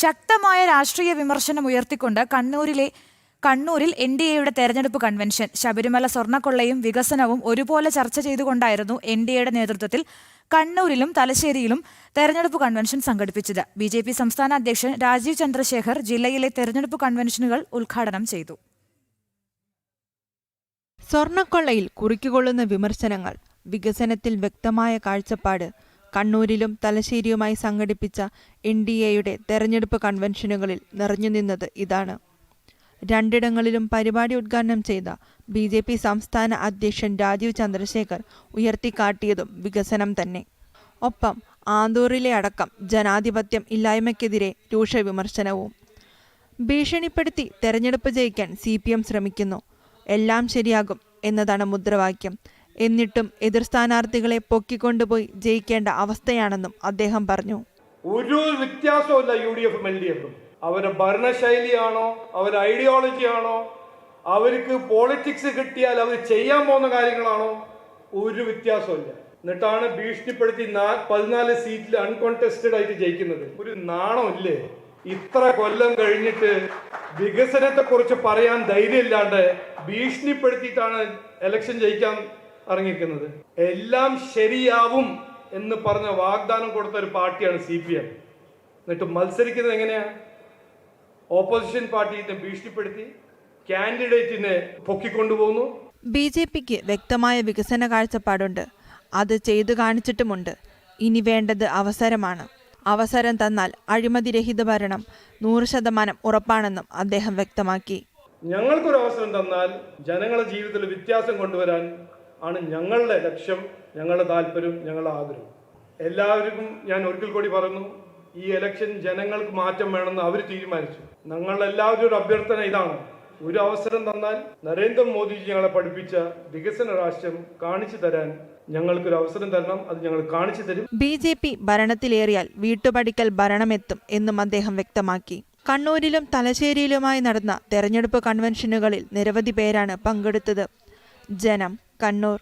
ശക്തമായ രാഷ്ട്രീയ വിമർശനം ഉയർത്തിക്കൊണ്ട് കണ്ണൂരിൽ എൻഡിഎയുടെ തെരഞ്ഞെടുപ്പ് കൺവെൻഷൻ. ശബരിമല സ്വർണ്ണക്കൊള്ളയും വികസനവും ഒരുപോലെ ചർച്ച ചെയ്തുകൊണ്ടായിരുന്നു എൻഡിഎയുടെ നേതൃത്വത്തിൽ കണ്ണൂരിലും തലശ്ശേരിയിലും തെരഞ്ഞെടുപ്പ് കൺവെൻഷൻ സംഘടിപ്പിച്ചത്. ബിജെപി സംസ്ഥാന അധ്യക്ഷൻ രാജീവ് ചന്ദ്രശേഖർ ജില്ലയിലെ തെരഞ്ഞെടുപ്പ് കൺവെൻഷനുകൾ ഉദ്ഘാടനം ചെയ്തു. സ്വർണ്ണക്കൊള്ളയിൽ കുറിക്കുകൊള്ളുന്ന വിമർശനങ്ങൾ, വികസനത്തിൽ വ്യക്തമായ കാഴ്ചപ്പാട്. കണ്ണൂരിലും തലശ്ശേരിയുമായി സംഘടിപ്പിച്ച എൻഡിഎയുടെ തെരഞ്ഞെടുപ്പ് കൺവെൻഷനുകളിൽ നിറഞ്ഞുനിന്നത് ഇതാണ്. രണ്ടിടങ്ങളിലും പരിപാടി ഉദ്ഘാടനം ചെയ്ത ബിജെപി സംസ്ഥാന അധ്യക്ഷൻ രാജീവ് ചന്ദ്രശേഖർ ഉയർത്തിക്കാട്ടിയതും വികസനം തന്നെ. ഒപ്പം ആന്തൂറിലെ അടക്കം ജനാധിപത്യം ഇല്ലായ്മയ്ക്കെതിരെ രൂക്ഷ വിമർശനവും. ഭീഷണിപ്പെടുത്തി തെരഞ്ഞെടുപ്പ് ജയിക്കാൻ CPM ശ്രമിക്കുന്നു, എല്ലാം ശരിയാകും എന്നതാണ് മുദ്രാവാക്യം. എന്നിട്ടും എതിർ സ്ഥാനാർത്ഥികളെ പൊക്കിക്കൊണ്ടുപോയി ജയിക്കേണ്ട അവസ്ഥയാണെന്നും അദ്ദേഹം പറഞ്ഞു. ഒരു വ്യത്യാസമില്ല UDF LDF. അവരുടെ ഭരണശൈലിയാണോ, അവരുടെ ഐഡിയോളജിയാണോ, അവർക്ക് പോളിറ്റിക്സ് കിട്ടിയാൽ അവർ ചെയ്യാൻ പോകുന്ന കാര്യങ്ങളാണോ, ഒരു വ്യത്യാസമില്ല. എന്നിട്ടാണ് ഭീഷണിപ്പെടുത്തി 14 സീറ്റിൽ അൺകോൺടെസ്റ്റഡ് ആയിട്ട് ജയിക്കുന്നത്. ഒരു നാണമില്ലേ? ഇത്ര കൊല്ലം കഴിഞ്ഞിട്ട് വികസനത്തെ കുറിച്ച് പറയാൻ ധൈര്യമില്ലാണ്ട് ഭീഷണിപ്പെടുത്തിയിട്ടാണ് ഇലക്ഷൻ ജയിക്കാൻ ഇറങ്ങിയിരിക്കുന്നത്. എല്ലാം ശരിയാവും എന്ന് പറഞ്ഞ വാഗ്ദാനം കൊടുത്ത ഒരു പാർട്ടിയാണ് CPM. എന്നിട്ട് മത്സരിക്കുന്നത് എങ്ങനെയാ? ഓപ്പോസിഷൻ പാർട്ടിയെ ഭീഷണിപ്പെടുത്തി കാൻഡിഡേറ്റിനെ പൊക്കിക്കൊണ്ടുപോകുന്നു. BJPക്ക് വ്യക്തമായ വികസന കാഴ്ചപ്പാടുണ്ട്, അത് ചെയ്തു കാണിച്ചിട്ടുമുണ്ട്. ഇനി വേണ്ടത് അവസരമാണ്. അവസരം തന്നാൽ അഴിമതിരഹിത ഭരണം 100% ഉറപ്പാണെന്നും അദ്ദേഹം വ്യക്തമാക്കി. ഞങ്ങൾക്കൊരു അവസരം തന്നാൽ ജനങ്ങളുടെ ജീവിതത്തിൽ വ്യത്യാസം കൊണ്ടുവരാൻ ആണ് ഞങ്ങളുടെ ലക്ഷ്യം, ഞങ്ങളുടെ താല്പര്യം, ഞങ്ങളുടെ ആഗ്രഹം. എല്ലാവർക്കും ഞാൻ ഒരിക്കൽ കൂടി പറയുന്നു, ഈ ഇലക്ഷൻ ജനങ്ങൾക്ക് മാറ്റം വേണമെന്ന് അവർ തീരുമാനിച്ചു. ഞങ്ങളെല്ലാവരും ഒരു അഭ്യർത്ഥന ഇതാണ്: ഒരു അവസരം തന്നാൽ നരേന്ദ്രമോദിജി ഞങ്ങളെ പഠിപ്പിച്ച വികസന രാഷ്ട്രം കാണിച്ചു തരാൻ ഞങ്ങൾക്കൊരു അവസരം തരണം. അത് ഞങ്ങൾ കാണിച്ചു തരും. BJP ഭരണത്തിലേറിയാൽ വീട്ടുപടിക്കൽ ഭരണമെത്തും എന്നും അദ്ദേഹം വ്യക്തമാക്കി. കണ്ണൂരിലും തലശ്ശേരിയിലുമായി നടന്ന തെരഞ്ഞെടുപ്പ് കൺവെൻഷനുകളിൽ നിരവധി പേരാണ് പങ്കെടുത്തത്. ജനം, കണ്ണൂർ.